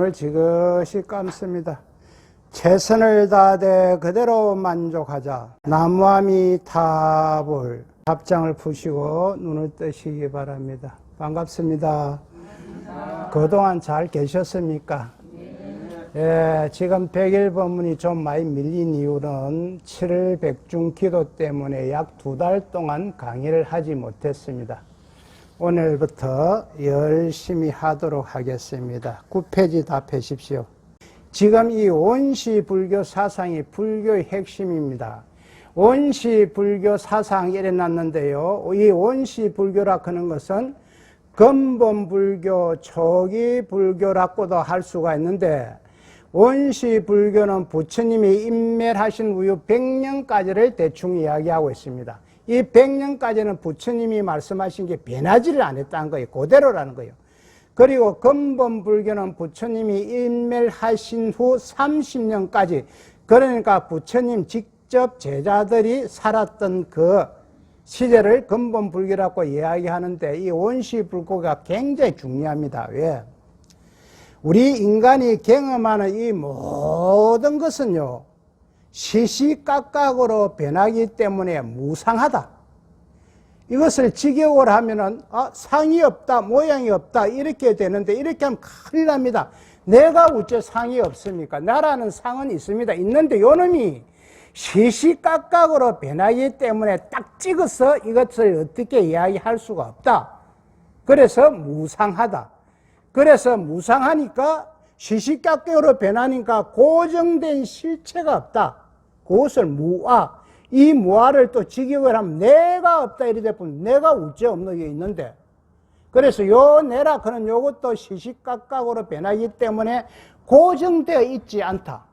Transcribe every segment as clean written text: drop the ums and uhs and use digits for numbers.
눈을 지그시 감습니다. 최선을 다하되 그대로 만족하자. 나무아미 타볼. 답장을 푸시고 눈을 뜨시기 바랍니다. 반갑습니다. 그동안 잘 계셨습니까? 예, 지금 100일 법문이 좀 많이 밀린 이유는 7일 백중 기도 때문에 약 2달 동안 강의를 하지 못했습니다. 오늘부터 열심히 하도록 하겠습니다. 9페이지 다 펴십시오. 지금 이 원시 불교 사상이 불교의 핵심입니다. 원시 불교 사상이 일어났는데요. 이 원시 불교라 하는 것은 근본 불교, 초기 불교라고도 할 수가 있는데, 원시 불교는 부처님이 인멸하신 후유 100년까지를 대충 이야기하고 있습니다. 이 100년까지는 부처님이 말씀하신 게 변하지를 않았다는 거예요. 그대로라는 거예요. 그리고 근본 불교는 부처님이 인멸하신 후 30년까지, 그러니까 부처님 직접 제자들이 살았던 그 시대를 근본 불교라고 이야기하는데, 이 원시 불교가 굉장히 중요합니다. 왜? 우리 인간이 경험하는 이 모든 것은요, 시시각각으로 변하기 때문에 무상하다. 이것을 직역을 하면은 상이 없다, 모양이 없다 이렇게 되는데, 이렇게 하면 큰일 납니다. 내가 어째 상이 없습니까? 나라는 상은 있습니다. 있는데 요놈이 시시각각으로 변하기 때문에 딱 찍어서 이것을 어떻게 이야기할 수가 없다. 그래서 무상하다. 그래서 무상하니까 시시각각으로 변하니까 고정된 실체가 없다. 그것을 무아. 이 무아를 또 직역을 하면 내가 없다 이렇게 되면 내가 어째 없는 게 있는데, 그래서 요 내라 그는 요것도 시시각각으로 변하기 때문에 고정되어 있지 않다.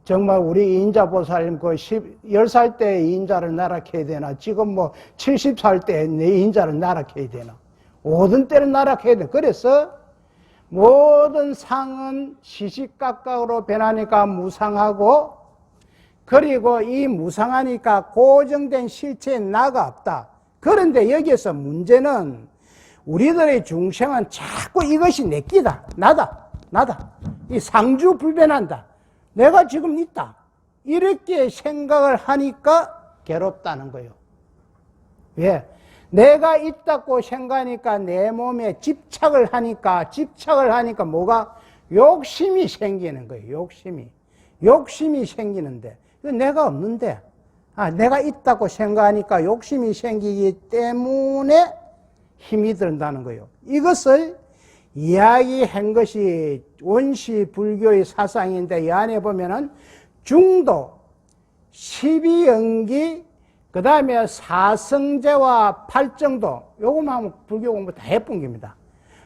정말 우리 인자보살님 그 10살 때 인자를 나락해야 되나, 지금 뭐 70살 때 내 인자를 나락해야 되나, 모든 때를 나락해야 되나. 그래서 모든 상은 시시각각으로 변하니까 무상하고, 그리고 이 무상하니까 고정된 실체에 나가 없다. 그런데 여기에서 문제는 우리들의 중생은 자꾸 이것이 내 끼다, 나다. 이 상주 불변한다. 내가 지금 있다. 이렇게 생각을 하니까 괴롭다는 거예요. 왜? 내가 있다고 생각하니까 내 몸에 집착을 하니까 뭐가? 욕심이 생기는 거예요. 욕심이 생기는데, 내가 없는데, 내가 있다고 생각하니까 욕심이 생기기 때문에 힘이 든다는 거예요. 이것을 이야기한 것이 원시 불교의 사상인데, 이 안에 보면은 중도, 12연기, 그 다음에 사성제와 팔정도, 요것만 하면 불교 공부 다 해본 겁니다.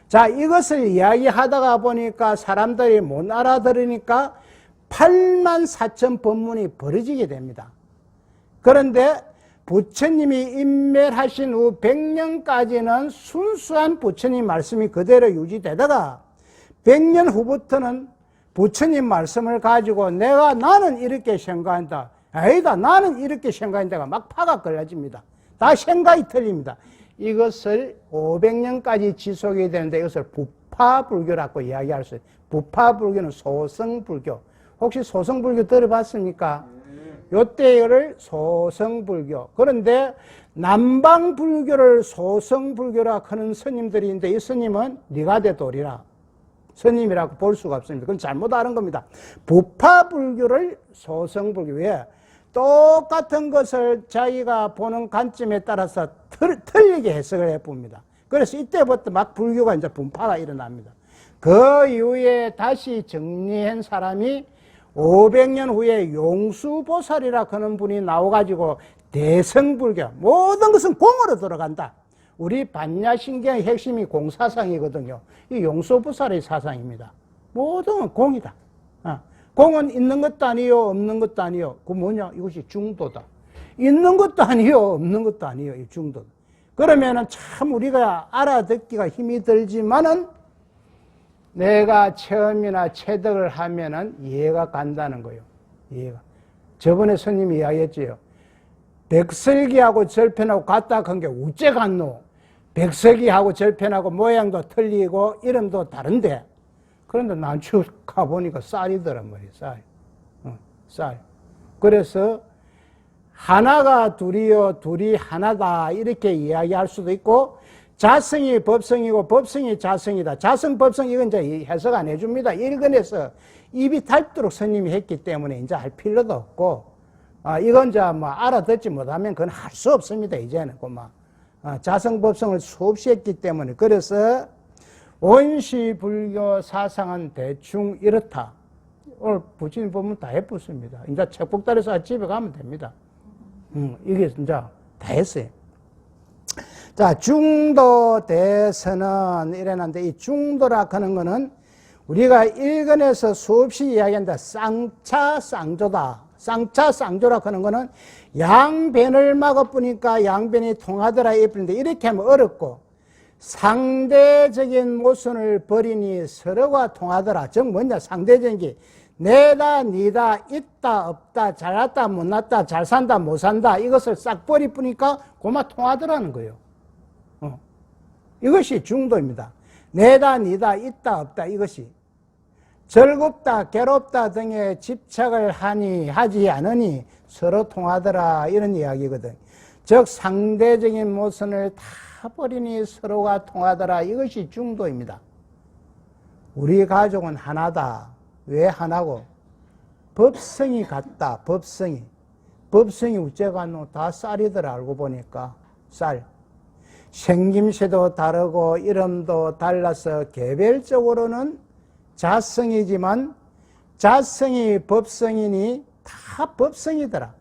자, 이것을 이야기하다가 보니까 사람들이 못 알아들으니까 84,000 법문이 벌어지게 됩니다. 그런데 부처님이 인멸하신 후 100년까지는 순수한 부처님 말씀이 그대로 유지되다가 100년 후부터는 부처님 말씀을 가지고 나는 이렇게 생각한다, 아니다, 나는 이렇게 생각한다가 막 파가 걸려집니다. 다 생각이 틀립니다. 이것을 500년까지 지속이 되는데, 이것을 부파불교라고 이야기할 수 있어요. 부파불교는 소성불교. 혹시 소성불교 들어봤습니까? 요때를 소성불교. 그런데 남방불교를 소성불교라 하는 스님들이 있는데, 이 스님은 니가대돌이라 스님이라고 볼 수가 없습니다. 그건 잘못 아는 겁니다. 부파불교를 소성불교. 왜? 똑같은 것을 자기가 보는 관점에 따라서 틀리게 해석을 해봅니다. 그래서 이때부터 막 불교가 이제 분파가 일어납니다. 그 이후에 다시 정리한 사람이 500년 후에 용수보살이라 하는 분이 나와가지고 대성불교, 모든 것은 공으로 들어간다. 우리 반야신경의 핵심이 공사상이거든요. 이 용수보살의 사상입니다. 모든 건 공이다. 공은 있는 것도 아니요, 없는 것도 아니요. 그 뭐냐? 이것이 중도다. 있는 것도 아니요, 없는 것도 아니요. 이 중도다. 그러면은 참 우리가 알아듣기가 힘이 들지만은 내가 체험이나 체득을 하면은 이해가 간다는 거예요. 이해가. 저번에 스님이 이야기했지요. 백설기하고 절편하고 같다 한 게 어째 같노? 백설기하고 절편하고 모양도 틀리고 이름도 다른데 그런데 난추 가보니까 쌀이더란 말이에요. 쌀. 쌀. 그래서 하나가 둘이요, 둘이 하나다 이렇게 이야기할 수도 있고, 자성이 법성이고 법성이 자성이다. 자성, 법성 이건 이제 해석 안 해줍니다. 1권에서 입이 닳도록 스님이 했기 때문에 이제 할 필요도 없고, 이건 이제 뭐 알아듣지 못하면 그건 할 수 없습니다. 이제는 그만. 자성, 법성을 수없이 했기 때문에. 그래서 원시 불교 사상은 대충 이렇다. 오늘 부처님 보면 다 해붙습니다. 이제 책복달에서 집에 가면 됩니다. 이게 이제 다 했어요. 자, 중도 대선은 이래는데, 이 중도라 하는 거는 우리가 1권에서 수없이 이야기한다. 쌍차 쌍조다. 쌍차 쌍조라 하는 거는 양변을 막아보니까 양변이 통하더라 이쁜데, 이렇게 하면 어렵고, 상대적인 모순을 버리니 서로가 통하더라. 즉 뭐냐, 상대적인 게 내다, 니다, 있다, 없다, 잘났다, 못났다, 잘 산다, 못 산다, 이것을 싹 버리니까 고마 통하더라는 거예요. 이것이 중도입니다. 내다, 니다, 있다, 없다, 이것이. 즐겁다, 괴롭다 등에 집착을 하지 않으니 서로 통하더라, 이런 이야기거든. 즉, 상대적인 모순을 다 버리니 서로가 통하더라, 이것이 중도입니다. 우리 가족은 하나다. 왜 하나고? 법성이 같다, 법성이. 법성이 우째가 다 쌀이더라, 알고 보니까. 쌀. 생김새도 다르고 이름도 달라서 개별적으로는 자성이지만 자성이 법성이니 다 법성이더라.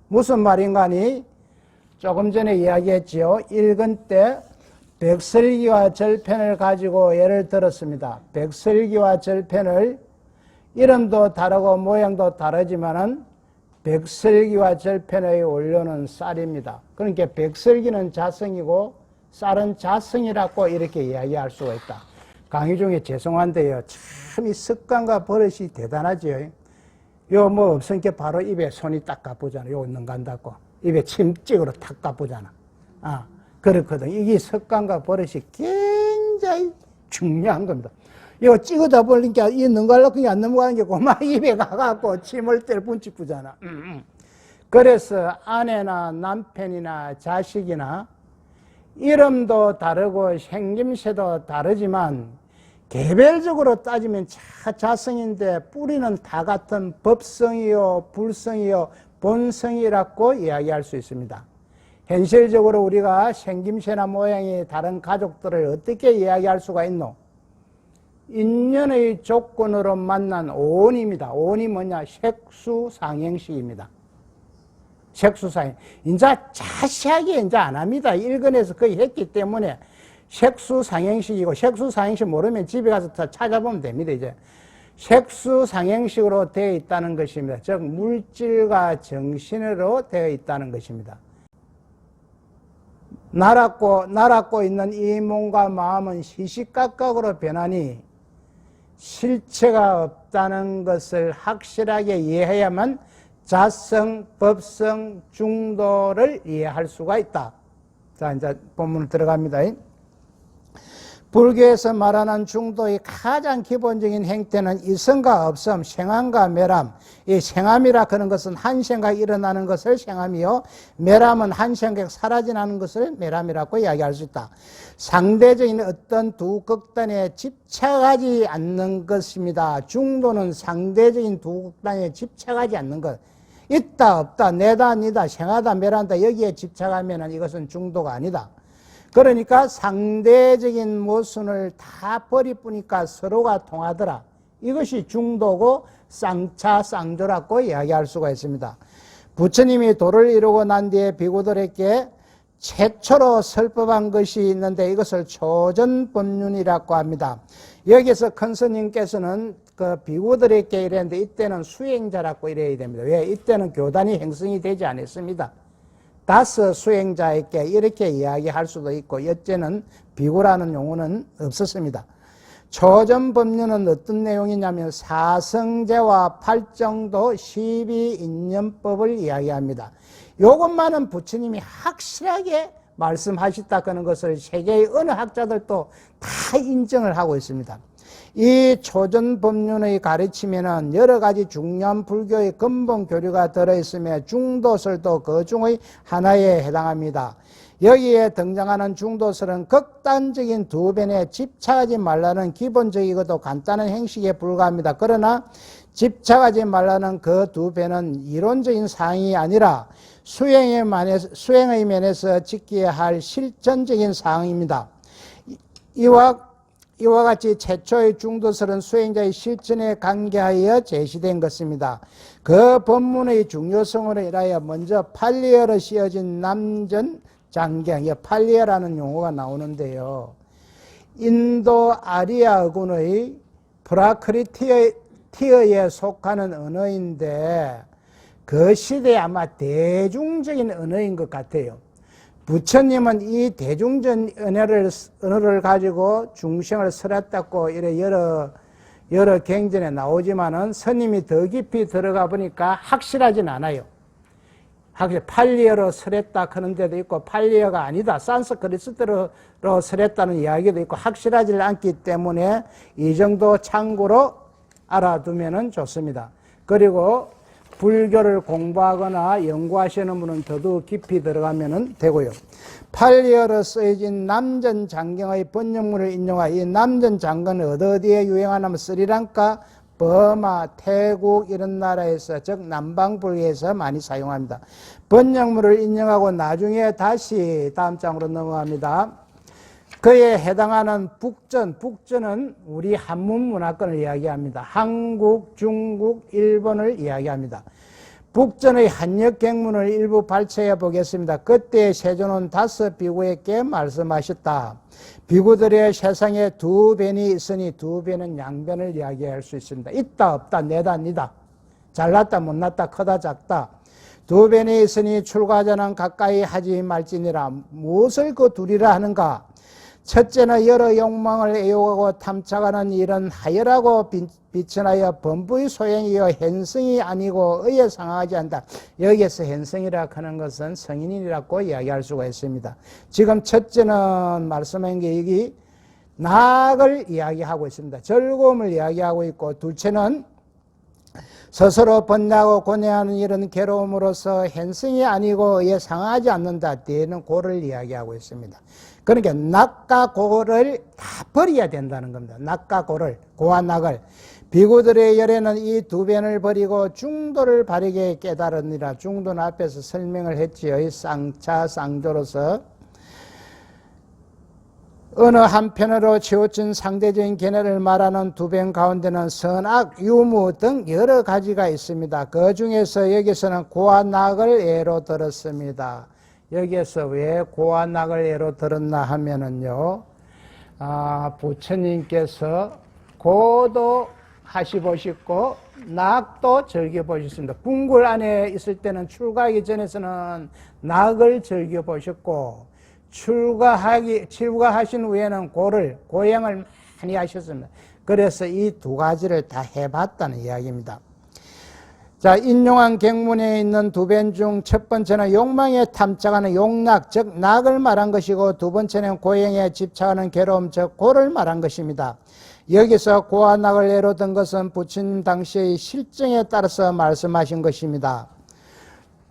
무슨 말인가니? 조금 전에 이야기했지요. 1권 때 백설기와 절편을 가지고 예를 들었습니다. 백설기와 절편을 이름도 다르고 모양도 다르지만은 백설기와 절편의 원료는 쌀입니다. 그러니까 백설기는 자성이고 쌀은 자성이라고 이렇게 이야기할 수가 있다. 강의 중에 죄송한데요. 참 이 습관과 버릇이 대단하죠. 요 뭐 없으니까 바로 입에 손이 딱 가쁘잖아. 요 눈 간다고. 입에 침찍으로 탁 가쁘잖아. 그렇거든. 이게 습관과 버릇이 굉장히 중요한 겁니다. 이거 찍어다 보니까 이 눈갈라콩이 안 넘어가는 게 고마 입에 가갖고 침을 뗄 분찍구잖아. 그래서 아내나 남편이나 자식이나 이름도 다르고 생김새도 다르지만 개별적으로 따지면 자성인데 뿌리는 다 같은 법성이요, 불성이요, 본성이라고 이야기할 수 있습니다. 현실적으로 우리가 생김새나 모양이 다른 가족들을 어떻게 이야기할 수가 있노? 인연의 조건으로 만난 오온입니다. 오온이 뭐냐? 색수상행식입니다. 색수상행. 이제 자세하게 이제 안 합니다. 1권에서 거의 했기 때문에 색수상행식이고, 색수상행식 모르면 집에 가서 다 찾아보면 됩니다. 이제 색수상행식으로 되어 있다는 것입니다. 즉 물질과 정신으로 되어 있다는 것입니다. 날았고 있는 이 몸과 마음은 시시각각으로 변하니 실체가 없다는 것을 확실하게 이해해야만 자성, 법성, 중도를 이해할 수가 있다. 자, 이제 본문 들어갑니다. 불교에서 말하는 중도의 가장 기본적인 행태는 이성과 없음, 생함과 매람. 이 생함이라 하는 것은 한 생각 일어나는 것을 생함이요, 매람은 한 생각 사라지는 것을 매람이라고 이야기할 수 있다. 상대적인 어떤 두 극단에 집착하지 않는 것입니다. 중도는 상대적인 두 극단에 집착하지 않는 것. 있다 없다, 내다 니다, 생하다 매란다, 여기에 집착하면 이것은 중도가 아니다. 그러니까 상대적인 모순을 다 버리니까 서로가 통하더라. 이것이 중도고 쌍차 쌍조라고 이야기할 수가 있습니다. 부처님이 도를 이루고 난 뒤에 비구들에게 최초로 설법한 것이 있는데 이것을 초전법륜이라고 합니다. 여기서 큰 스님께서는 그 비구들에게 이랬는데 이때는 수행자라고 이래야 됩니다. 왜? 이때는 교단이 형성이 되지 않았습니다. 다섯 수행자에게 이렇게 이야기할 수도 있고, 여째는 비구라는 용어는 없었습니다. 초전법륜은 어떤 내용이냐면 사성제와 팔정도 12인연법을 이야기합니다. 이것만은 부처님이 확실하게 말씀하셨다는 것을 세계의 어느 학자들도 다 인정을 하고 있습니다. 이 초전법륜의 가르침에는 여러 가지 중요한 불교의 근본 교류가 들어있으며 중도설도 그 중의 하나에 해당합니다. 여기에 등장하는 중도설은 극단적인 두 변에 집착하지 말라는 기본적이고도 간단한 행식에 불과합니다. 그러나 집착하지 말라는 그 두 변은 이론적인 사항이 아니라 수행의 면에서 지켜야 할 실천적인 사항입니다. 이와 같이 최초의 중도설은 수행자의 실천에 관계하여 제시된 것입니다. 그 법문의 중요성으로 인하여 먼저 팔리어로 씌어진 남전 장경, 팔리어라는 용어가 나오는데요. 인도 아리아군의 프라크리티어에 속하는 언어인데 그 시대에 아마 대중적인 언어인 것 같아요. 부처님은 이 대중적 언어를 가지고 중생을 설했다고 여러 경전에 나오지만은 스님이 더 깊이 들어가 보니까 확실하진 않아요. 팔리어로 설했다 하는 데도 있고 팔리어가 아니다 산스크리트로 설했다는 이야기도 있고 확실하지 않기 때문에 이 정도 참고로 알아두면 좋습니다. 그리고 불교를 공부하거나 연구하시는 분은 더더욱 깊이 들어가면 되고요. 팔리어로 쓰여진 남전 장경의 번역문을 인용하여 이 남전 장경은 어디에 유행하냐면 스리랑카, 버마, 태국 이런 나라에서 즉 남방불교에서 많이 사용합니다. 번역문을 인용하고 나중에 다시 다음 장으로 넘어갑니다. 그에 해당하는 북전은 우리 한문 문화권을 이야기합니다. 한국, 중국, 일본을 이야기합니다. 북전의 한역경문을 일부 발췌해 보겠습니다. 그때 세존은 5 비구에게 말씀하셨다. 비구들의 세상에 두 변이 있으니 두 변은 양변을 이야기할 수 있습니다. 있다 없다 내다 니다 잘났다 못났다 크다 작다 두 변이 있으니 출가자는 가까이 하지 말지니라. 무엇을 그 둘이라 하는가? 첫째는 여러 욕망을 애용하고 탐착하는 일은 하열하고 비천하여 범부의 소행이요 현성이 아니고 의에 상하지 않다. 여기에서 현성이라 하는 것은 성인이라고 이야기할 수가 있습니다. 지금 첫째는 말씀한 게 여기 낙을 이야기하고 있습니다. 즐거움을 이야기하고 있고, 둘째는 스스로 번뇌하고 고뇌하는 일은 괴로움으로서 현성이 아니고 의에 상하지 않는다. 뒤에는 고를 이야기하고 있습니다. 그러니까 낙과 고를 다 버려야 된다는 겁니다. 낙과 고를, 고와 낙을. 비구들의 열에는 이 두 변을 버리고 중도를 바르게 깨달으니라. 중도는 앞에서 설명을 했지요. 쌍차, 쌍조로서. 어느 한편으로 치우친 상대적인 견해를 말하는 두 변 가운데는 선악, 유무 등 여러 가지가 있습니다. 그 중에서 여기서는 고와 낙을 예로 들었습니다. 여기에서 왜 고와 낙을 예로 들었나 하면은요, 부처님께서 고도 하시보시고 낙도 즐겨보셨습니다. 궁굴 안에 있을 때는 출가하기 전에서는 낙을 즐겨보셨고, 출가하신 후에는 고행을 많이 하셨습니다. 그래서 이 두 가지를 다 해봤다는 이야기입니다. 자, 인용한 경문에 있는 두 변 중 첫 번째는 욕망에 탐착하는 욕낙, 즉 낙을 말한 것이고, 두 번째는 고행에 집착하는 괴로움, 즉 고를 말한 것입니다. 여기서 고와 낙을 예로 든 것은 부처님 당시의 실정에 따라서 말씀하신 것입니다.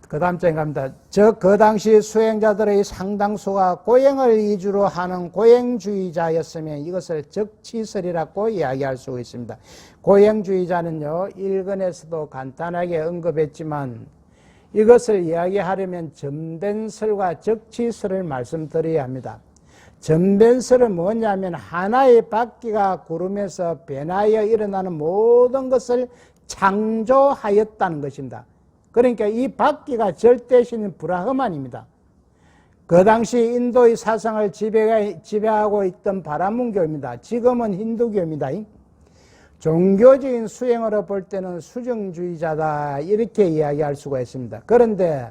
그 다음 장에 갑니다. 즉 그 당시 수행자들의 상당수가 고행을 위주로 하는 고행주의자였으면 이것을 적치설이라고 이야기할 수 있습니다. 고행주의자는요, 1권에서도 간단하게 언급했지만 이것을 이야기하려면 점변설과 적치설을 말씀드려야 합니다. 점변설은 뭐냐면 하나의 바퀴가 구름에서 변하여 일어나는 모든 것을 창조하였다는 것입니다. 그러니까 이 바퀴가 절대신 브라흐만입니다. 그 당시 인도의 사상을 지배하고 있던 바라문교입니다. 지금은 힌두교입니다. 종교적인 수행으로 볼 때는 수정주의자다 이렇게 이야기할 수가 있습니다. 그런데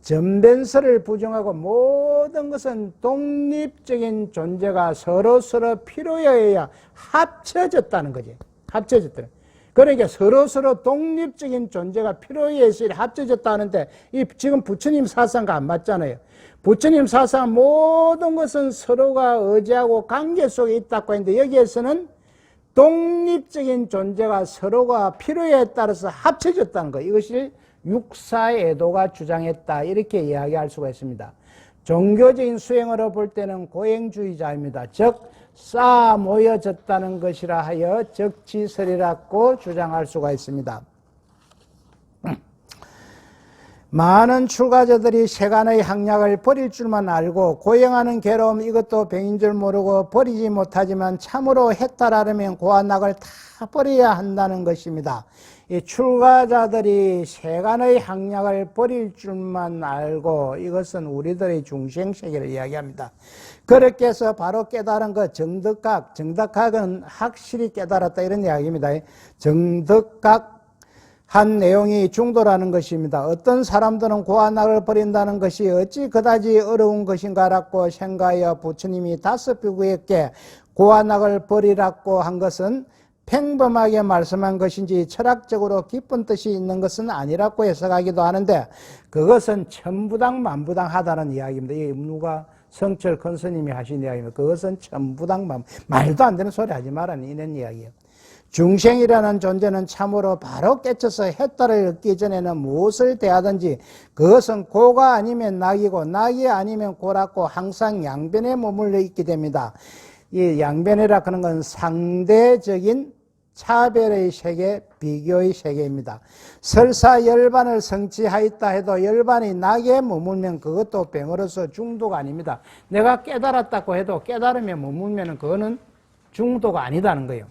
점변설을 부정하고 모든 것은 독립적인 존재가 서로서로 필요에 의해 합쳐졌다는 거지. 합쳐졌다는. 그러니까 서로서로 독립적인 존재가 필요에 의해서 합쳐졌다는데 이 지금 부처님 사상과 안 맞잖아요. 부처님 사상 모든 것은 서로가 의지하고 관계 속에 있다고 했는데 여기에서는 독립적인 존재가 서로가 필요에 따라서 합쳐졌다는 것. 이것을 육사애도가 주장했다. 이렇게 이야기할 수가 있습니다. 종교적인 수행으로 볼 때는 고행주의자입니다. 즉 쌓아 모여졌다는 것이라 하여 적지설이라고 주장할 수가 있습니다. 많은 출가자들이 세간의 학약을 버릴 줄만 알고 고행하는 괴로움 이것도 병인 줄 모르고 버리지 못하지만 참으로 해탈하려면 고안락을 다 버려야 한다는 것입니다. 이 출가자들이 세간의 학약을 버릴 줄만 알고 이것은 우리들의 중생세계를 이야기합니다. 그렇게 해서 바로 깨달은 것 정덕학은 확실히 깨달았다 이런 이야기입니다. 정덕학 한 내용이 중도라는 것입니다. 어떤 사람들은 고안락을 버린다는 것이 어찌 그다지 어려운 것인가라고 생각하여 부처님이 5비구에게 고안락을 버리라고 한 것은 평범하게 말씀한 것인지 철학적으로 깊은 뜻이 있는 것은 아니라고 해석하기도 하는데 그것은 천부당만부당하다는 이야기입니다. 이 누가 성철 큰 스님이 하신 이야기입니다. 그것은 천부당만 말도 안 되는 소리 하지 말라는 이런 이야기예요. 중생이라는 존재는 참으로 바로 깨쳐서 해탈을 얻기 전에는 무엇을 대하든지 그것은 고가 아니면 낙이고 낙이 아니면 고라고 항상 양변에 머물러 있게 됩니다. 이 양변이라 하는 건 상대적인 차별의 세계, 비교의 세계입니다. 설사 열반을 성취하였다 해도 열반이 낙에 머물면 그것도 병으로서 중도가 아닙니다. 내가 깨달았다고 해도 깨달으면 머물면 그거는 중도가 아니다는 거예요.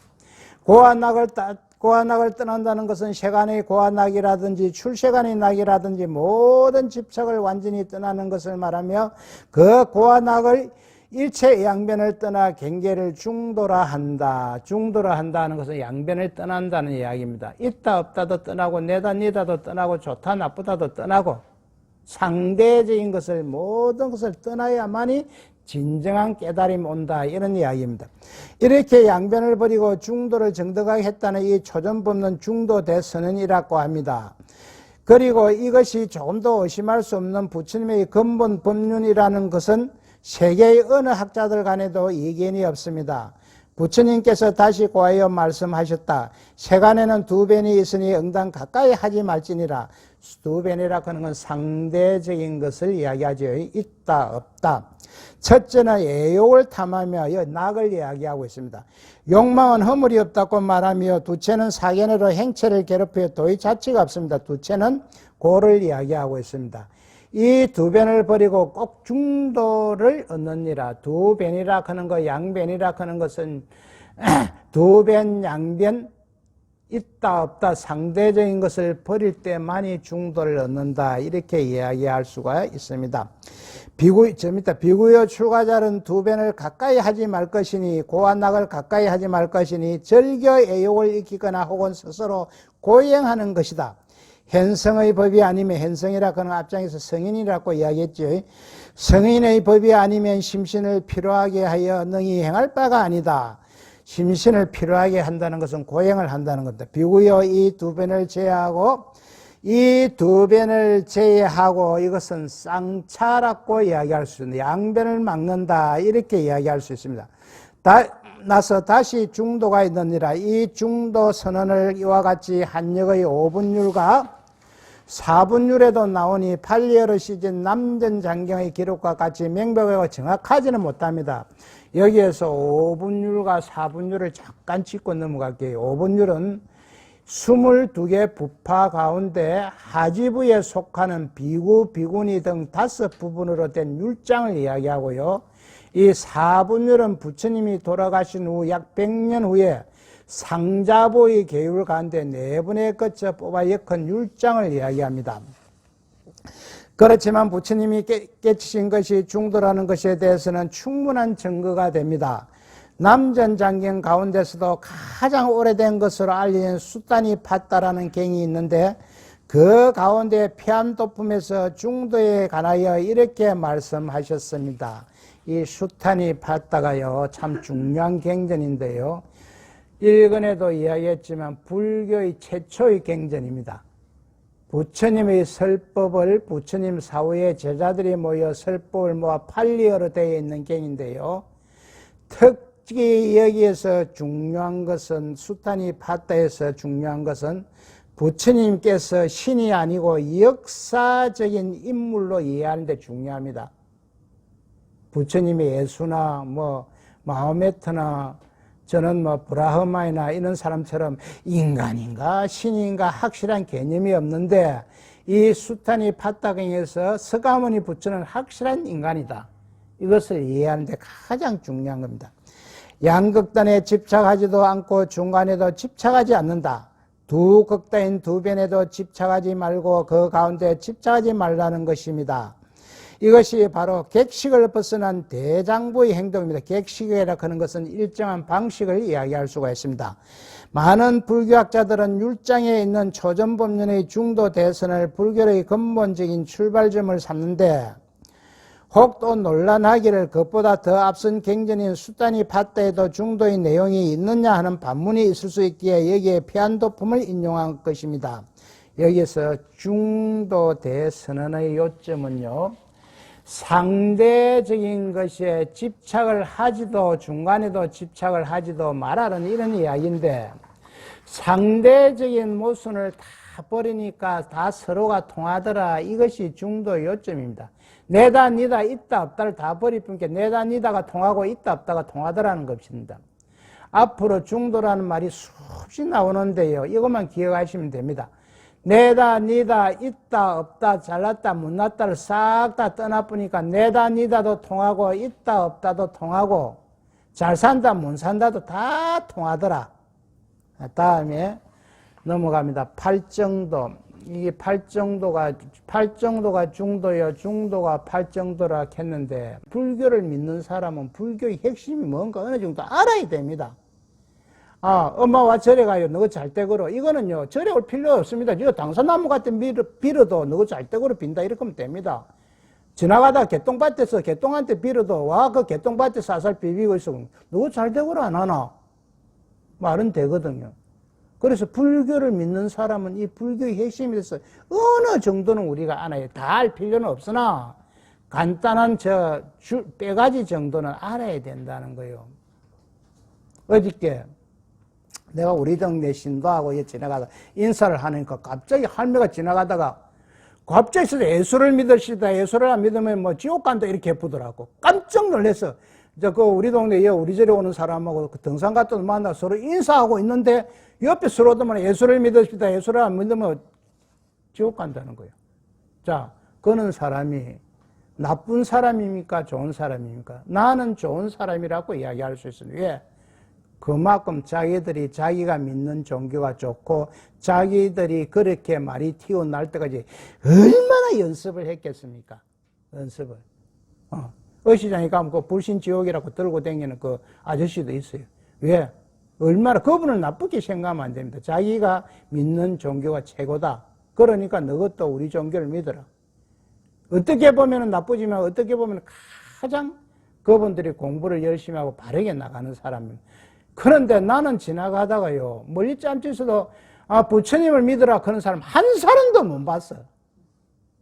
고안락을 떠난다는 것은 세간의 고안락이라든지 출세간의 낙이라든지 모든 집착을 완전히 떠나는 것을 말하며 그 고안락을 일체 양변을 떠나 경계를 중도라 한다. 중도라 한다는 것은 양변을 떠난다는 이야기입니다. 있다 없다도 떠나고 내다 니다도 떠나고 좋다 나쁘다도 떠나고 상대적인 것을 모든 것을 떠나야만이 진정한 깨달음이 온다 이런 이야기입니다. 이렇게 양변을 버리고 중도를 정덕하게 했다는 이 초전법론 중도대선언이라고 합니다. 그리고 이것이 조금 더 의심할 수 없는 부처님의 근본 법륜이라는 것은 세계의 어느 학자들 간에도 이견이 없습니다. 부처님께서 다시 고하여 말씀하셨다. 세간에는 두 변이 있으니 응당 가까이 하지 말지니라. 두 변이라 하는 건 상대적인 것을 이야기하죠. 있다 없다. 첫째는 애욕을 탐하며 낙을 이야기하고 있습니다. 욕망은 허물이 없다고 말하며 두째는 사견으로 행체를 괴롭혀 도의 자체가 없습니다. 두째는 고를 이야기하고 있습니다. 이 두 변을 버리고 꼭 중도를 얻느니라. 두 변이라 하는 거, 양변이라 하는 것은 두 변, 양변, 있다 없다 상대적인 것을 버릴 때만이 중도를 얻는다. 이렇게 이야기할 수가 있습니다. 비구요 출가자는 두 변을 가까이 하지 말 것이니 고안락을 가까이 하지 말 것이니 절교 애욕을 익히거나 혹은 스스로 고행하는 것이다. 현성의 법이 아니면 현성이라 하는 앞장에서 성인이라고 이야기했죠. 성인의 법이 아니면 심신을 피로하게 하여 능히 행할 바가 아니다. 심신을 피로하게 한다는 것은 고행을 한다는 것다. 비구요 이 두 변을 제외하고 이것은 쌍차라고 이야기할 수 있습니다. 양변을 막는다 이렇게 이야기할 수 있습니다. 나서 다시 중도가 있느니라. 이 중도 선언을 이와 같이 한역의 5분율과 4분율에도 나오니 팔리어로 시즌 남전장경의 기록과 같이 명백하고 정확하지는 못합니다. 여기에서 5분율과 4분율을 잠깐 짚고 넘어갈게요. 5분율은 22개 부파 가운데 하지부에 속하는 비구, 비구니 등 5부분으로 된 율장을 이야기하고요. 이 4분율은 부처님이 돌아가신 후 약 100년 후에 상자보의 계율 가운데 4분에 거쳐 뽑아 엮은 율장을 이야기합니다. 그렇지만 부처님이 깨치신 것이 중도라는 것에 대해서는 충분한 증거가 됩니다. 남전장경 가운데서도 가장 오래된 것으로 알려진 수탄이 팠다라는 경이 있는데 그 가운데 피암도품에서 중도에 관하여 이렇게 말씀하셨습니다. 이 수탄이 팠다가요 참 중요한 경전인데요. 일근에도 이야기했지만 불교의 최초의 경전입니다. 부처님의 설법을 부처님 사후에 제자들이 모여 설법을 모아 팔리어로 되어 있는 경인데요. 여기에서 중요한 것은 수타니파타에서 중요한 것은 부처님께서 신이 아니고 역사적인 인물로 이해하는 데 중요합니다. 부처님의 예수나 마호메트나 저는 브라흐마이나 이런 사람처럼 인간인가 신인가 확실한 개념이 없는데 이 수타니파타경에서 서가모니 부처는 확실한 인간이다. 이것을 이해하는 데 가장 중요한 겁니다. 양극단에 집착하지도 않고 중간에도 집착하지 않는다. 두 극단인 두 변에도 집착하지 말고 그 가운데 집착하지 말라는 것입니다. 이것이 바로 객식을 벗어난 대장부의 행동입니다. 객식이라 하는 것은 일정한 방식을 이야기할 수가 있습니다. 많은 불교학자들은 율장에 있는 초전법륜의 중도 대선을 불교의 근본적인 출발점을 삼는데 혹 또 논란하기를 그것보다 더 앞선 경전인 수타니파타에도 중도의 내용이 있느냐 하는 반문이 있을 수 있기에 여기에 피안도품을 인용한 것입니다. 여기서 중도 대선언의 요점은요, 상대적인 것에 집착을 하지도 중간에도 집착을 하지도 말하는 이런 이야기인데 상대적인 모순을 다 버리니까 다 서로가 통하더라. 이것이 중도의 요점입니다. 내다 니다 있다 없다를 다 버리니까 내다 니다가 통하고 있다 없다가 통하더라는 것입니다. 앞으로 중도라는 말이 수없이 나오는데요. 이것만 기억하시면 됩니다. 내다 니다 있다 없다 잘났다 못났다를 싹 다 떠나보니까 내다 니다도 통하고 있다 없다도 통하고 잘 산다 못 산다도 다 통하더라. 다음에 넘어갑니다. 팔정도. 이게 팔정도가 중도요, 중도가 팔정도라 했는데 불교를 믿는 사람은 불교의 핵심이 뭔가 어느 정도 알아야 됩니다. 엄마와 절에 가요. 너가 잘 때 걸어. 이거는요, 절에 올 필요 없습니다. 이거 당산나무 같은 빌어도 너가 잘 때 걸어 빈다. 이렇게 하면 됩니다. 지나가다 개똥밭에서 개똥한테 빌어도 와, 그 개똥밭에 살살 비비고 있어. 너가 잘 때 걸어 안 하나? 말은 되거든요. 그래서 불교를 믿는 사람은 이 불교의 핵심이 돼서 어느 정도는 우리가 알아요. 다 알 필요는 없으나 간단한 빼가지 정도는 알아야 된다는 거예요. 어저께 내가 우리 동네 신도하고 지나가다 인사를 하니까 갑자기 할매가 지나가다가 갑자기 예수를 믿으시다. 예수를 안 믿으면 지옥 간다. 이렇게 해보더라고. 깜짝 놀랐어. 우리 동네에 우리 절에 오는 사람하고 등산 갔다 만나 서로 인사하고 있는데 옆에 서로도 예수를 믿으시다. 예수를 안 믿으면 지옥 간다는 거예요. 자, 그런 사람이 나쁜 사람입니까? 좋은 사람입니까? 나는 좋은 사람이라고 이야기할 수 있습니다. 왜? 그만큼 자기가 믿는 종교가 좋고 자기들이 그렇게 말이 튀어나올 때까지 얼마나 연습을 했겠습니까? 연습을. 어시장에 가면 그 불신지옥이라고 들고 다니는 그 아저씨도 있어요. 왜? 얼마나 그분을 나쁘게 생각하면 안 됩니다. 자기가 믿는 종교가 최고다. 그러니까 너것도 우리 종교를 믿어라. 어떻게 보면 나쁘지만 어떻게 보면 가장 그분들이 공부를 열심히 하고 바르게 나가는 사람입니다. 그런데 나는 지나가다가요, 멀리 짬찌서도 부처님을 믿으라 그런 사람 한 사람도 못 봤어.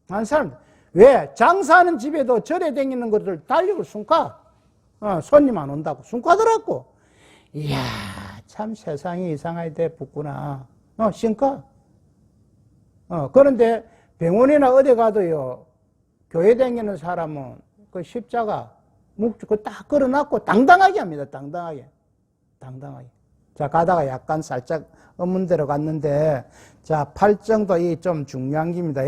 한 사람도. 왜? 장사하는 집에도 절에 다니는 것들 달력을 숨가. 손님 안 온다고 숨가더라고. 이야, 참 세상이 이상하게 됐구나. 신가. 그런데 병원이나 어디 가도요, 교회 다니는 사람은 그 십자가, 묵주, 딱 걸어놨고 당당하게 합니다. 당당하게. 자, 가다가 약간 살짝 의문대로 갔는데, 자, 팔정도 이 좀 중요한 겁니다.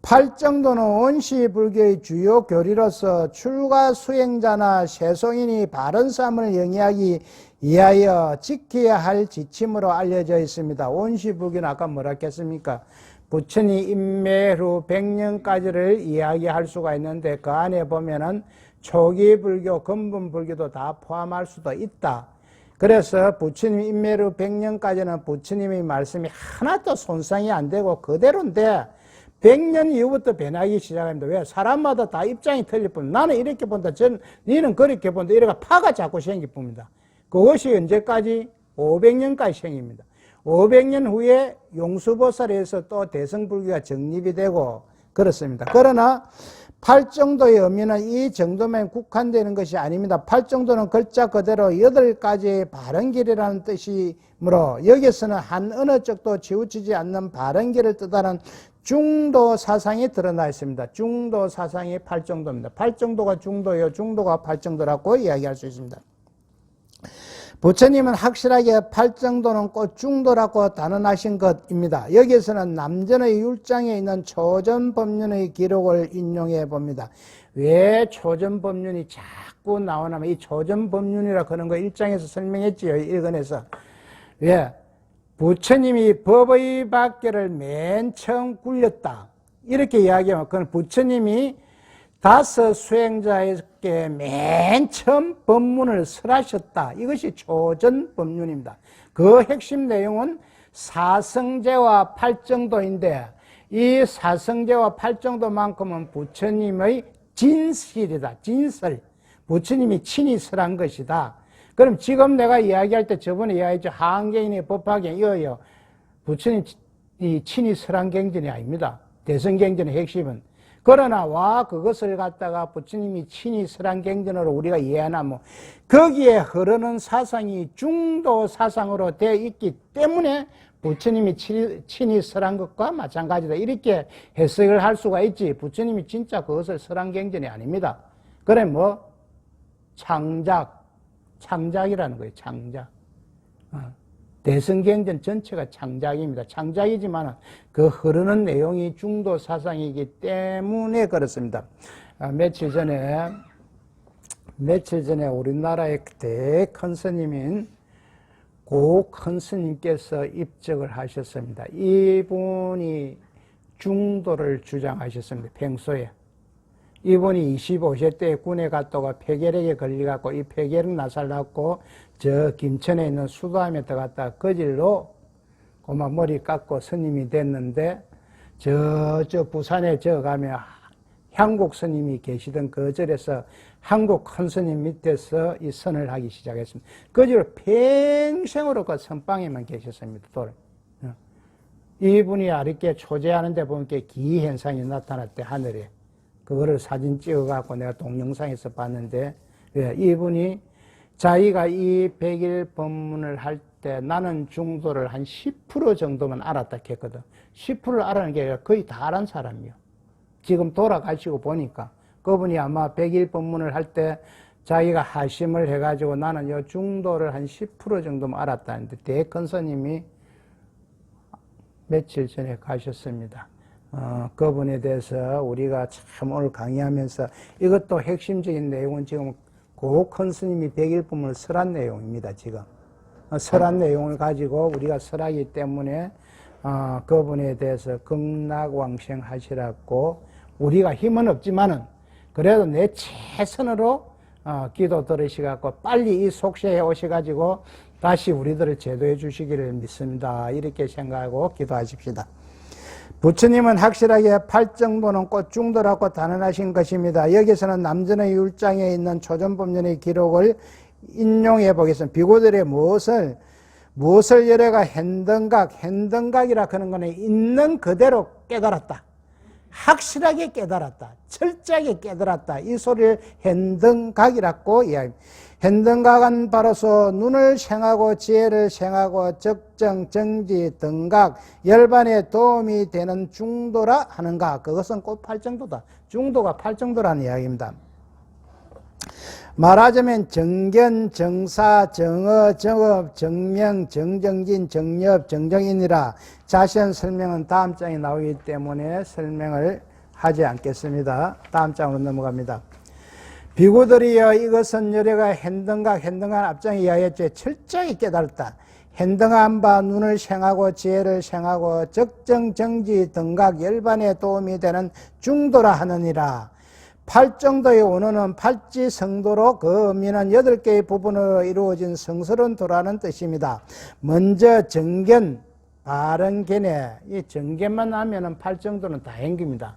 팔정도는 원시불교의 주요 교리로서 출가 수행자나 세송인이 바른 삶을 영위하기 위하여 지켜야 할 지침으로 알려져 있습니다. 원시불교는 아까 뭐라 했습니까? 부처님 인매 후 100년까지를 이야기할 수가 있는데 그 안에 보면은 초기 불교, 근본 불교도 다 포함할 수도 있다. 그래서 부처님 인매 후 100년까지는 부처님의 말씀이 하나도 손상이 안 되고 그대로인데 100년 이후부터 변하기 시작합니다. 왜? 사람마다 다 입장이 틀릴 뿐. 나는 이렇게 본다. 니는 그렇게 본다. 이래가 파가 자꾸 생길 뿐입니다. 그것이 언제까지? 500년까지 생깁니다. 500년 후에 용수보살에서 또 대성불교가 정립이 되고 그렇습니다. 그러나 팔정도의 의미는 이 정도면 국한되는 것이 아닙니다. 팔정도는 글자 그대로 8가지의 바른 길이라는 뜻이므로 여기서는 한 어느 쪽도 치우치지 않는 바른 길을 뜻하는 중도 사상이 드러나 있습니다. 중도 사상이 팔정도입니다. 팔정도가 중도예요. 중도가 팔정도라고 이야기할 수 있습니다. 부처님은 확실하게 팔정도는 꼭 중도라고 단언하신 것입니다. 여기에서는 남전의 율장에 있는 초전법륜의 기록을 인용해 봅니다. 왜 초전법륜이 자꾸 나오냐면 이 초전법륜이라 그런 거 1장에서 설명했지요. 1권에서. 왜? 부처님이 법의 밖에를 맨 처음 굴렸다. 이렇게 이야기하면 그건 부처님이 5 수행자에게 맨 처음 법문을 설하셨다. 이것이 초전법륜입니다. 그 핵심 내용은 사성제와 팔정도인데 이 사성제와 팔정도만큼은 부처님의 진실이다. 진설. 부처님이 친히 설한 것이다. 그럼 지금 내가 이야기할 때 저번에 이야기했죠. 하한경이니 법화경 이어요. 부처님이 친히 설한 경전이 아닙니다. 대성경전의 핵심은. 그러나 그것을 갖다가 부처님이 친히 설한 경전으로 우리가 이해하면 거기에 흐르는 사상이 중도 사상으로 되어 있기 때문에 부처님이 친히 설한 것과 마찬가지다. 이렇게 해석을 할 수가 있지. 부처님이 진짜 그것을 설한 경전이 아닙니다. 그래 창작이라는 거예요. 창작. 대성경전 전체가 창작입니다. 창작이지만 그 흐르는 내용이 중도 사상이기 때문에 그렇습니다. 며칠 전에 우리나라의 대큰 스님인 고 큰 스님께서 입적을 하셨습니다. 이분이 중도를 주장하셨습니다. 평소에. 이분이 25세 때 군에 갔다가 폐결핵에 걸려갖고 이 폐결핵 나살났고 저 김천에 있는 수도암에 들어갔다가 그 질로 고마 머리 깎고 스님이 됐는데 저쪽 부산에 가면 향국 스님이 계시던 그 절에서 한국 큰 스님 밑에서 이 선을 하기 시작했습니다. 그 질로 평생으로 그 선방에만 계셨습니다. 이분이 아랫게 초제하는 데 보면 기현상이 나타났대 하늘에. 그거를 사진 찍어갖고 내가 동영상에서 봤는데, 이분이 자기가 이 100일 법문을 할 때 나는 중도를 한 10% 정도만 알았다 했거든. 10%를 알아는 게 거의 다 알은 사람이요. 지금 돌아가시고 보니까 그분이 아마 100일 법문을 할 때 자기가 하심을 해가지고 나는 요 중도를 한 10% 정도만 알았다는데 대큰 스님이 며칠 전에 가셨습니다. 그분에 대해서 우리가 참 오늘 강의하면서 이것도 핵심적인 내용은 지금 고 큰 스님이 100일 법문을 설한 내용입니다. 지금 설한 내용을 가지고 우리가 설하기 때문에 그분에 대해서 극락왕생하시라고 우리가 힘은 없지만은 그래도 내 최선으로 기도 들으시갖고 빨리 이 속세에 오셔가지고 다시 우리들을 제도해 주시기를 믿습니다. 이렇게 생각하고 기도하십시다. 부처님은 확실하게 팔정도는 꼭 중도라고 단언하신 것입니다. 여기서는 남전의 율장에 있는 초전법륜의 기록을 인용해 보겠습니다. 비고들의 무엇을 여래가 현등각이라 하는 것은 있는 그대로 깨달았다. 확실하게 깨달았다. 철저하게 깨달았다. 이 소리를 현등각이라고 이야기합니다. 현등각은 바로서 눈을 생하고 지혜를 생하고 적정, 정지, 등각, 열반에 도움이 되는 중도라 하는가. 그것은 꼭 팔정도다. 중도가 팔정도라는 이야기입니다. 말하자면 정견, 정사, 정어, 정업, 정명, 정정진, 정nhập, 정정인이라 자세한 설명은 다음 장에 나오기 때문에 설명을 하지 않겠습니다. 다음 장으로 넘어갑니다. 비구들이여 이것은 여래가 현등각 앞장에 이야기했죠. 철저히 깨달았다. 현등한 바 눈을 생하고 지혜를 생하고 적정, 정지, 등각, 열반에 도움이 되는 중도라 하느니라. 팔정도의 원어는 팔지성도로 그 의미는 8개의 부분으로 이루어진 성스러운 도라는 뜻입니다. 먼저 정견, 바른 견해. 이 정견만 하면은 팔정도는 다 행깁니다.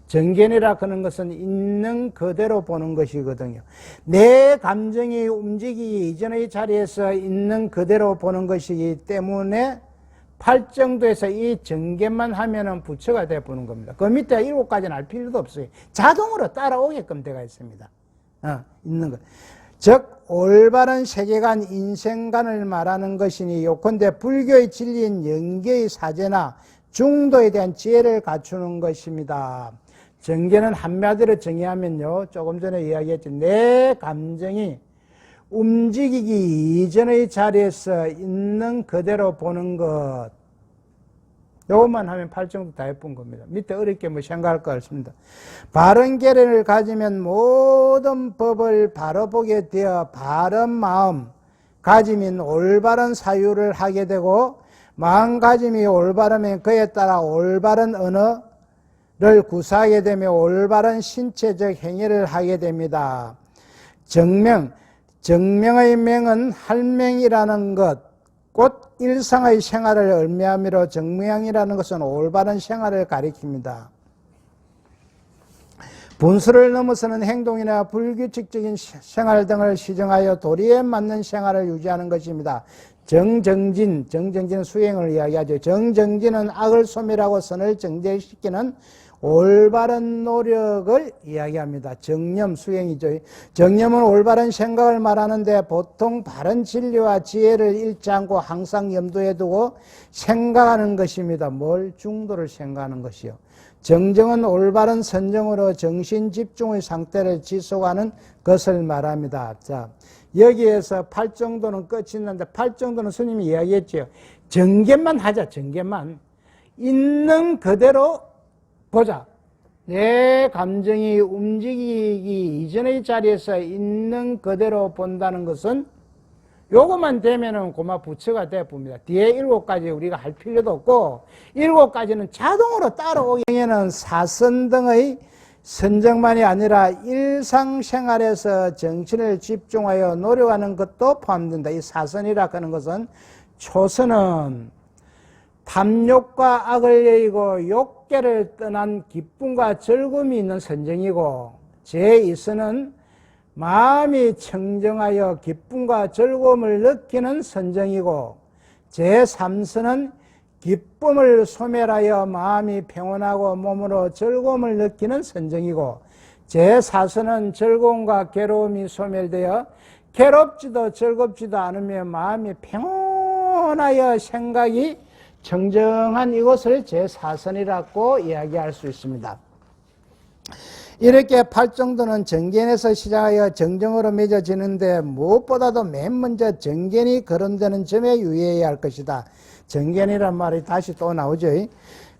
정견이라 하는 것은 있는 그대로 보는 것이거든요. 내 감정이 움직이기 이전의 자리에서 있는 그대로 보는 것이기 때문에 팔정도에서 이 정계만 하면은 부처가 되어보는 겁니다. 그 밑에 7가지는 알 필요도 없어요. 자동으로 따라오게끔 되어 있습니다. 있는 것. 즉 올바른 세계관, 인생관을 말하는 것이니 요컨대 불교의 진리인 영계의 사제나 중도에 대한 지혜를 갖추는 것입니다. 정계는 한마디로 정의하면요, 조금 전에 이야기했죠. 내 감정이 움직이기 이전의 자리에서 있는 그대로 보는 것. 요것만 하면 팔정도 다 예쁜 겁니다. 밑에 어렵게 뭐 생각할 거 없습니다. 바른 계례를 가지면 모든 법을 바로 보게 되어 바른 마음 가짐인 올바른 사유를 하게 되고, 마음가짐이 올바르면 그에 따라 올바른 언어를 구사하게 되며 올바른 신체적 행위를 하게 됩니다. 정명의 명은 할명이라는 것, 곧 일상의 생활을 의미하므로 정명이라는 것은 올바른 생활을 가리킵니다. 분수를 넘어서는 행동이나 불규칙적인 생활 등을 시정하여 도리에 맞는 생활을 유지하는 것입니다. 정정진은 수행을 이야기하죠. 정정진은 악을 소멸하고 선을 정제시키는 올바른 노력을 이야기합니다. 정념, 수행이죠. 정념은 올바른 생각을 말하는데 보통 바른 진리와 지혜를 잃지 않고 항상 염두에 두고 생각하는 것입니다. 뭘? 중도를 생각하는 것이요. 정정은 올바른 선정으로 정신 집중의 상태를 지속하는 것을 말합니다. 자, 여기에서 팔정도는 끝이 있는데, 팔정도는 스님이 이야기했죠. 정계만 하자, 정계만. 있는 그대로 보자. 내 감정이 움직이기 이전의 자리에서 있는 그대로 본다는 것은 요것만 되면은 고마 부처가 되어 봅니다. 뒤에 7가지 우리가 할 필요도 없고, 7가지는 자동으로 따라오기에는 사선 등의 선정만이 아니라 일상생활에서 정신을 집중하여 노력하는 것도 포함된다. 이 사선이라 하는 것은, 초선은 탐욕과 악을 여의고 욕계를 떠난 기쁨과 즐거움이 있는 선정이고, 제2선은 마음이 청정하여 기쁨과 즐거움을 느끼는 선정이고, 제3선은 기쁨을 소멸하여 마음이 평온하고 몸으로 즐거움을 느끼는 선정이고, 제4선은 즐거움과 괴로움이 소멸되어 괴롭지도 즐겁지도 않으며 마음이 평온하여 생각이 청정한 이것을 제4선이라고 이야기할 수 있습니다. 이렇게 팔정도는 정견에서 시작하여 정정으로 맺어지는데, 무엇보다도 맨 먼저 정견이 거론되는 점에 유의해야 할 것이다. 정견이란 말이 다시 또 나오죠.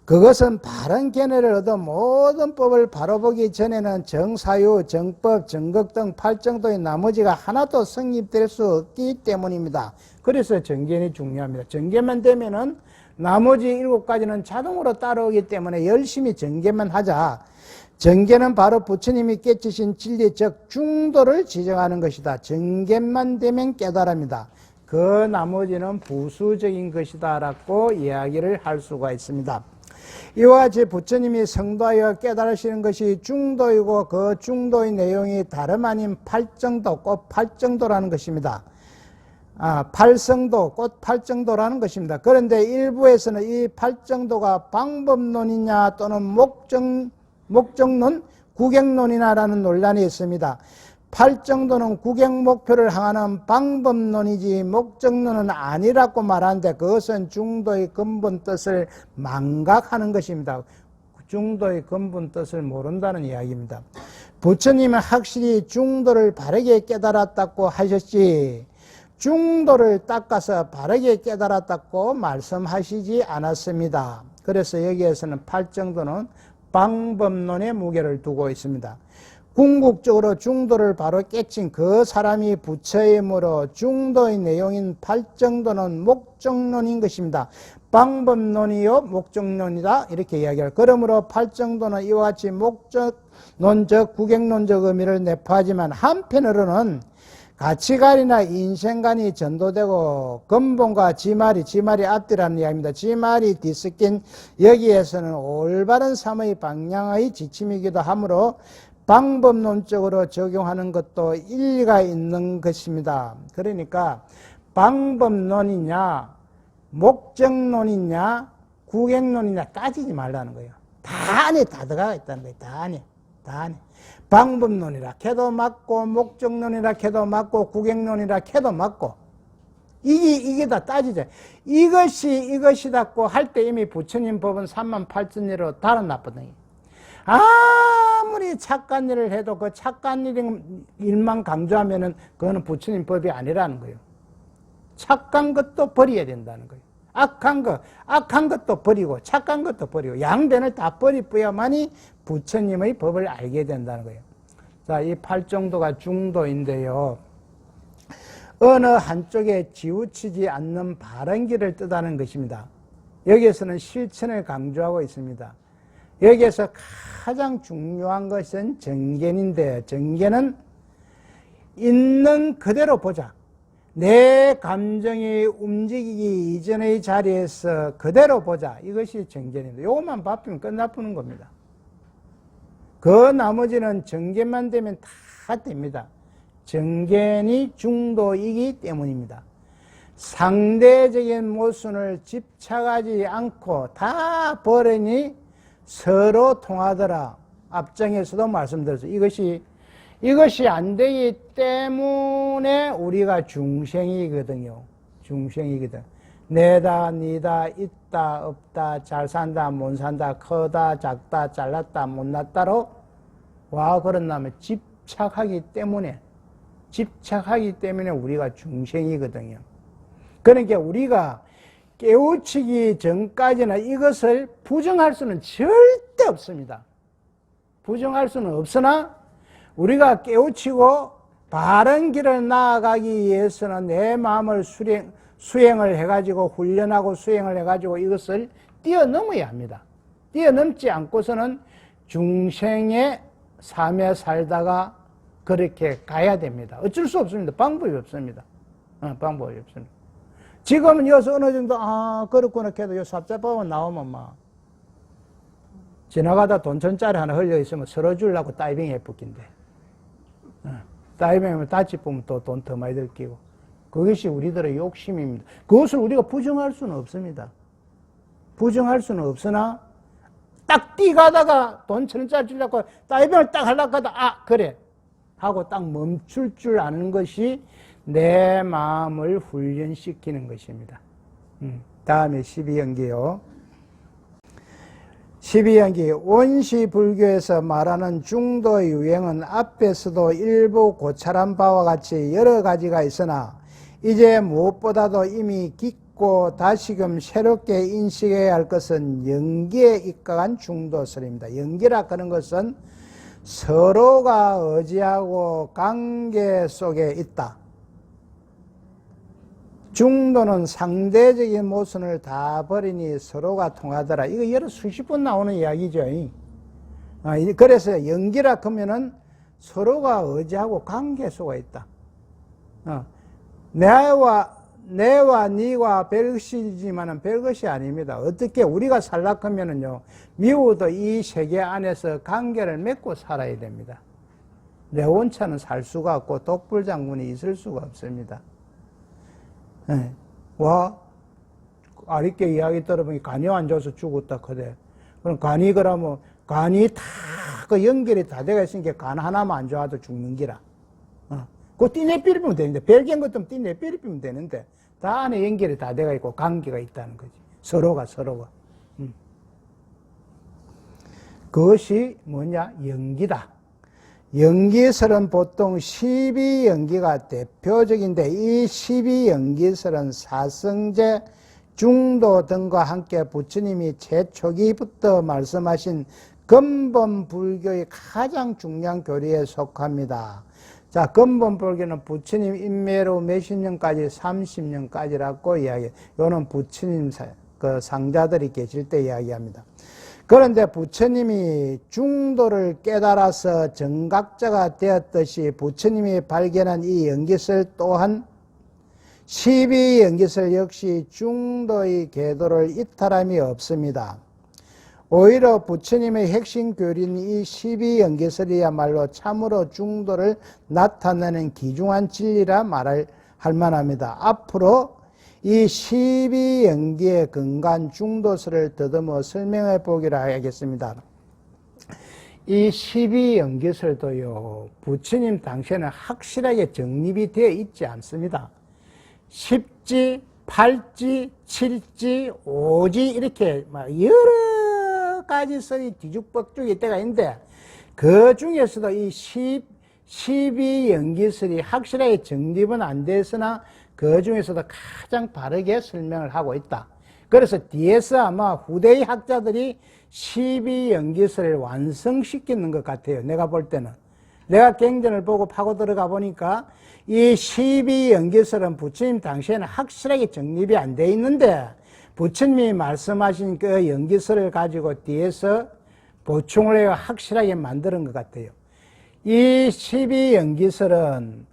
그것은 바른 견해를 얻어 모든 법을 바로 보기 전에는 정사유, 정법, 정극 등 팔정도의 나머지가 하나도 성립될 수 없기 때문입니다. 그래서 정견이 중요합니다. 정견만 되면은 나머지 7가지는 자동으로 따라오기 때문에 열심히 정견만 하자. 정견은 바로 부처님이 깨치신 진리, 즉 중도를 지정하는 것이다. 정견만 되면 깨달음이다. 그 나머지는 부수적인 것이다 라고 이야기를 할 수가 있습니다. 이와 같이 부처님이 성도하여 깨달으시는 것이 중도이고, 그 중도의 내용이 다름 아닌 팔정도, 꼭 팔정도라는 것입니다. 팔성도, 곧 팔정도라는 것입니다. 그런데 일부에서는 이 팔정도가 방법론이냐 또는 목적론, 구경론이냐라는 논란이 있습니다. 팔정도는 구경 목표를 향하는 방법론이지 목적론은 아니라고 말하는데, 그것은 중도의 근본 뜻을 망각하는 것입니다. 중도의 근본 뜻을 모른다는 이야기입니다. 부처님은 확실히 중도를 바르게 깨달았다고 하셨지, 중도를 닦아서 바르게 깨달았다고 말씀하시지 않았습니다. 그래서 여기에서는 팔정도는 방법론의 무게를 두고 있습니다. 궁극적으로 중도를 바로 깨친 그 사람이 부처이므로 중도의 내용인 팔정도는 목적론인 것입니다. 방법론이요 목적론이다 이렇게 이야기할. 그러므로 팔정도는 이와 같이 목적론적 구경론적 의미를 내포하지만, 한편으로는 가치관이나 인생관이 전도되고 근본과 지말이 앞뒤라는 이야기입니다. 지말이 뒤섞인 여기에서는 올바른 삶의 방향의 지침이기도 하므로 방법론적으로 적용하는 것도 일리가 있는 것입니다. 그러니까 방법론이냐 목적론이냐 구객론이냐 따지지 말라는 거예요. 다 안에 다 들어가 있다는 거예요. 다 안에. 방법론이라 해도 맞고 목적론이라 해도 맞고 구객론이라 해도 맞고 이게 다 따지죠. 이것이다고 할 때 이미 부처님 법은 38,000일로 달아놨거든요. 아무리 착한 일을 해도 그 착한 일만 강조하면은 그거는 부처님 법이 아니라는 거예요. 착한 것도 버려야 된다는 거예요. 악한 것도 버리고 착한 것도 버리고 양변을 다 버려야만이 부처님의 법을 알게 된다는 거예요. 자, 이 팔정도가 중도인데요. 어느 한쪽에 지우치지 않는 바른 길을 뜻하는 것입니다. 여기에서는 실천을 강조하고 있습니다. 여기에서 가장 중요한 것은 정견인데 정견은 있는 그대로 보자. 내 감정이 움직이기 이전의 자리에서 그대로 보자. 이것이 정견입니다. 이것만 바뀌면 끝나쁘는 겁니다. 그 나머지는 정견만 되면 다 됩니다. 정견이 중도이기 때문입니다. 상대적인 모순을 집착하지 않고 다 버리니 서로 통하더라. 앞장에서도 말씀드렸죠. 이것이 안 되기 때문에 우리가 중생이거든요. 중생이거든. 내다, 니다, 있다, 없다, 잘 산다, 못 산다, 커다, 작다, 잘났다, 못났다로 와 그런다면 집착하기 때문에 우리가 중생이거든요. 그러니까 우리가 깨우치기 전까지는 이것을 부정할 수는 절대 없습니다. 부정할 수는 없으나 우리가 깨우치고 바른 길을 나아가기 위해서는 내 마음을 수행을 해가지고 훈련하고 수행을 해가지고 이것을 뛰어넘어야 합니다. 뛰어넘지 않고서는 중생의 삶에 살다가 그렇게 가야 됩니다. 어쩔 수 없습니다. 방법이 없습니다. 방법이 없습니다. 지금은 여기서 어느 정도 그렇구나 해도 요 삽잡밥은 나오면 막 지나가다 돈 1,000짜리 하나 흘려 있으면 서로 주려고 다이빙 해붙긴데 다이빙하면 다치 보면 또 돈 더 많이 들끼고 그것이 우리들의 욕심입니다. 그것을 우리가 부정할 수는 없습니다. 부정할 수는 없으나 딱 뛰가다가 돈 1,000원짜리 주려고 다이빙을 딱 하려고 하다 그래 하고 딱 멈출 줄 아는 것이 내 마음을 훈련시키는 것입니다. 다음에 12연기요. 12연기 원시 불교에서 말하는 중도 유행은 앞에서도 일부 고찰한 바와 같이 여러 가지가 있으나 이제 무엇보다도 이미 깊고 다시금 새롭게 인식해야 할 것은 연기에 입각한 중도설입니다. 연기라 하는 것은 서로가 의지하고 관계 속에 있다. 중도는 상대적인 모순을 다 버리니 서로가 통하더라. 이거 여러 수십 번 나오는 이야기죠. 그래서 연기라 하면은 서로가 의지하고 관계 속에 있다. 내와 네가 별것이지만은 별것이 아닙니다. 어떻게 우리가 살락하면은요, 미워도 이 세계 안에서 관계를 맺고 살아야 됩니다. 내 혼자는 살 수가 없고 독불장군이 있을 수가 없습니다. 아랫게 이야기 들어보니 간이 안 좋아서 죽었다 그래. 그럼 간이 그러면 간이 다 그 연결이 다 돼가 있으니까 간 하나만 안 좋아도 죽는 기라. 그거 띠내삐리면 되는데 별개인 것도 띠내삐리면 되는데 다 안에 연결이 다 돼가 있고 관계가 있다는 거지. 서로가. 그것이 뭐냐? 연기다. 연기설은 보통 12연기가 대표적인데 이 12연기설은 사성제, 중도 등과 함께 부처님이 최초기부터 말씀하신 근본 불교의 가장 중요한 교리에 속합니다. 자, 근본 불교는 부처님 인매로 몇십 년까지 30년까지라고 이야기해요. 이거는 부처님 그 상자들이 계실 때 이야기합니다. 그런데 부처님이 중도를 깨달아서 정각자가 되었듯이 부처님이 발견한 이 연기설 또한 12연기설 역시 중도의 궤도를 이탈함이 없습니다. 오히려 부처님의 핵심 교리인 이 12연기설이야말로 참으로 중도를 나타내는 귀중한 진리라 말할 만합니다. 앞으로 이 12연기의 근간 중도설을 더듬어 설명해 보기로 하겠습니다. 이 12연기설도요, 부처님 당시에는 확실하게 정립이 되어 있지 않습니다. 10지, 8지, 7지, 5지 이렇게 여러 가지 설이 뒤죽박죽일 때가 있는데 그 중에서도 이 12연기설이 확실하게 정립은 안 됐으나 그 중에서도 가장 바르게 설명을 하고 있다. 그래서 뒤에서 아마 후대의 학자들이 12연기설을 완성시키는 것 같아요. 내가 볼 때는. 내가 경전을 보고 파고 들어가 보니까 이 12연기설은 부처님 당시에는 확실하게 정립이 안 돼 있는데 부처님이 말씀하신 그 연기설을 가지고 뒤에서 보충을 해서 확실하게 만드는 것 같아요. 이 12연기설은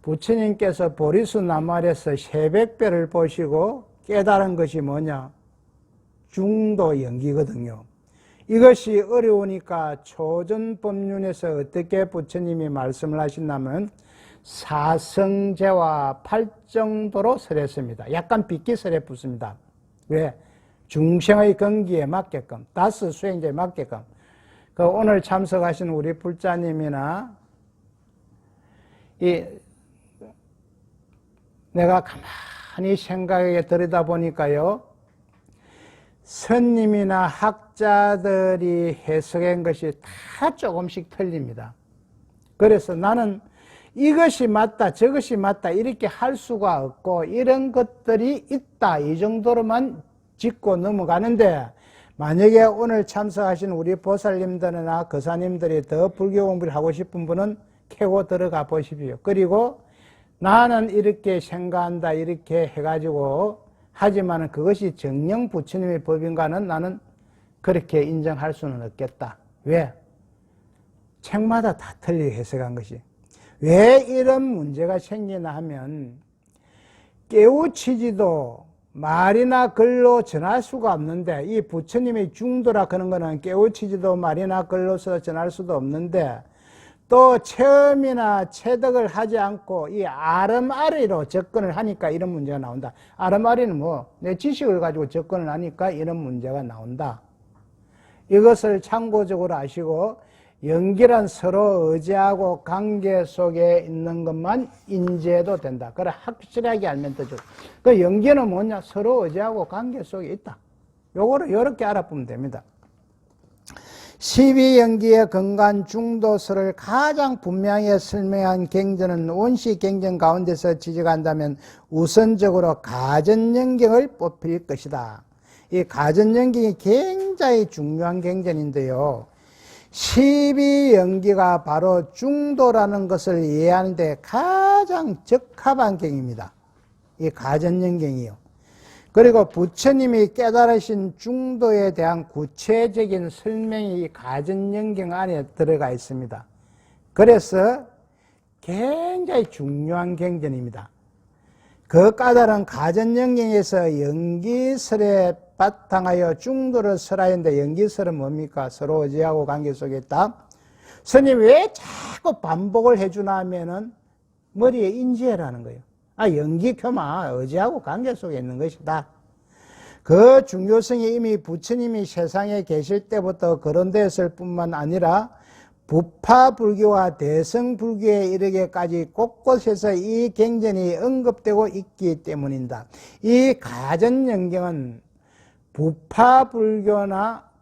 부처님께서 보리수 나무 아래서 새벽별을 보시고 깨달은 것이 뭐냐? 중도 연기거든요. 이것이 어려우니까 초전법륜에서 어떻게 부처님이 말씀을 하신다면 사성제와 팔정도로 설했습니다. 약간 빗기설에 붙습니다. 왜? 중생의 건기에 맞게끔, 다스 수행자에 맞게끔. 그 오늘 참석하신 우리 불자님이나 내가 가만히 생각에 들여다보니까요, 선님이나 학자들이 해석한 것이 다 조금씩 틀립니다. 그래서 나는 이것이 맞다, 저것이 맞다, 이렇게 할 수가 없고, 이런 것들이 있다, 이 정도로만 짚고 넘어가는데, 만약에 오늘 참석하신 우리 보살님들이나 거사님들이 더 불교 공부를 하고 싶은 분은 캐고 들어가 보십시오. 그리고 나는 이렇게 생각한다, 이렇게 해가지고, 하지만 그것이 정령 부처님의 법인가는 나는 그렇게 인정할 수는 없겠다. 왜? 책마다 다 틀리게 해석한 것이. 왜 이런 문제가 생기나 하면 깨우치지도 말이나 글로 전할 수가 없는데, 이 부처님의 중도라 그런 거는 깨우치지도 말이나 글로서 전할 수도 없는데, 또 체험이나 체득을 하지 않고 이 아름아리로 접근을 하니까 이런 문제가 나온다. 아름아리는 내 지식을 가지고 접근을 하니까 이런 문제가 나온다. 이것을 참고적으로 아시고, 연기란 서로 의지하고 관계 속에 있는 것만 인지해도 된다. 그래 확실하게 알면 더 좋다. 그 연기는 뭐냐? 서로 의지하고 관계 속에 있다. 요거를 이렇게 알아보면 됩니다. 12연기의 근간 중도설을 가장 분명히 설명한 경전은 원시 경전 가운데서 지적한다면 우선적으로 가전연경을 뽑힐 것이다. 이 가전연경이 굉장히 중요한 경전인데요, 12연기가 바로 중도라는 것을 이해하는 데 가장 적합한 경입니다. 이 가전연경이요. 그리고 부처님이 깨달으신 중도에 대한 구체적인 설명이 이 가전연경 안에 들어가 있습니다. 그래서 굉장히 중요한 경전입니다. 그 까닭은 가전연경에서 연기설에 바탕하여 중도를 설하였는데, 연기설은 뭡니까? 서로 의지하고 관계 속에 있다. 스님 왜 자꾸 반복을 해주나 하면은 머리에 인지해라는 거예요. 연기표마 의지하고 관계 속에 있는 것이다. 그 중요성이 이미 부처님이 세상에 계실 때부터 거론되었을 뿐만 아니라 부파불교와 대성불교에 이르기까지 곳곳에서 이 경전이 언급되고 있기 때문입니다. 이 가전연경은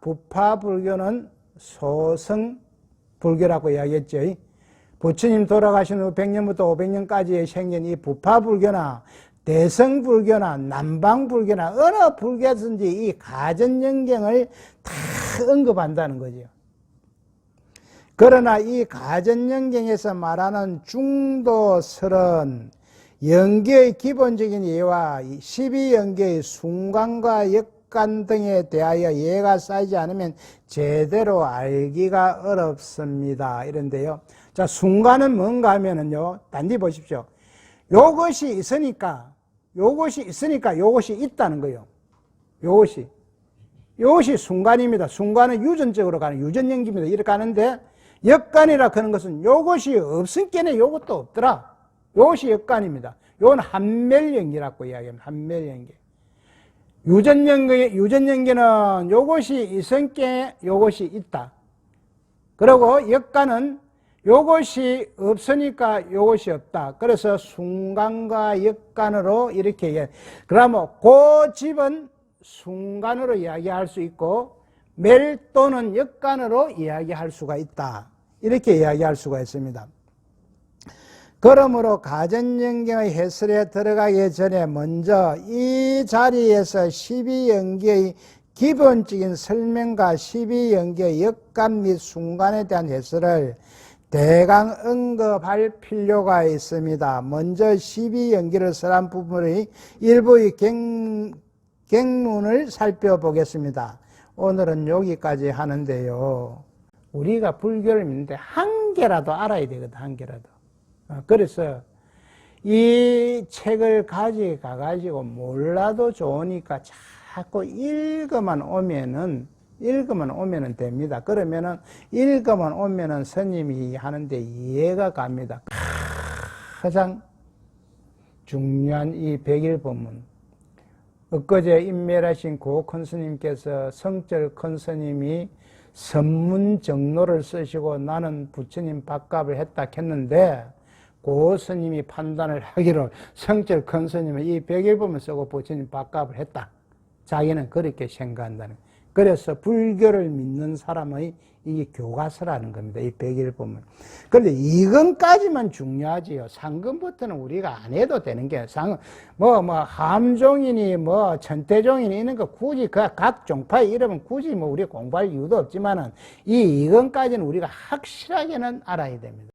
부파불교는 소성불교라고 이야기했죠. 부처님 돌아가신 후 100년부터 500년까지 생긴 이 부파불교나 대성불교나 남방불교나 어느 불교든지 이 가전연경을 다 언급한다는 거죠. 그러나 이 가전연경에서 말하는 중도설은 연기의 기본적인 예와 12연기의 순간과 역관 등에 대하여 이해가 쌓이지 않으면 제대로 알기가 어렵습니다. 이런데요. 자, 순간은 뭔가 하면은요, 단디 보십시오. 요것이 있으니까 요것이 있다는 거예요. 요것이 순간입니다. 순간은 유전적으로 가는 유전연기입니다. 이렇게 가는데, 역관이라 그런 것은 요것이 없으니까 요것도 없더라. 요것이 역관입니다. 요건 한멸연기라고 이야기합니다. 한멸연기. 유전연기는 요것이 이성계, 요것이 있다. 그리고 역간은 요것이 없으니까 요것이 없다. 그래서 순간과 역간으로 이렇게 그러면 그 집은 순간으로 이야기할 수 있고 멸 또는 역간으로 이야기할 수가 있다. 이렇게 이야기할 수가 있습니다. 그러므로 가전연경의 해설에 들어가기 전에 먼저 이 자리에서 12연기의 기본적인 설명과 12연기의 역간 및 순간에 대한 해설을 대강 언급할 필요가 있습니다. 먼저 12연기를 설한 부분의 일부의 갱문을 살펴보겠습니다. 오늘은 여기까지 하는데요. 우리가 불교를 믿는데 한 개라도 알아야 되거든, 한 개라도. 그래서 이 책을 가져가가지고 몰라도 좋으니까 자꾸 읽어만 오면은 됩니다. 그러면은 읽어만 오면은 스님이 하는데 이해가 갑니다. 가장 중요한 이 백일법문. 엊그제 인멸하신 고 큰 스님께서 성절 큰 스님이 선문정로를 쓰시고 나는 부처님 밥값을 했다 했는데 고 스님이 판단을 하기로 성절 큰 스님은 이 백일법을 쓰고 부처님 밥값을 했다. 자기는 그렇게 생각한다는 거예요. 그래서 불교를 믿는 사람의 이게 교과서라는 겁니다. 이 백일법은. 그런데 이건까지만 중요하지요. 상근부터는 우리가 안 해도 되는 게 함종이니 천태종이니 이런 거 굳이 각 종파에 이러면 굳이 우리 공부할 이유도 없지만은 이건까지는 우리가 확실하게는 알아야 됩니다.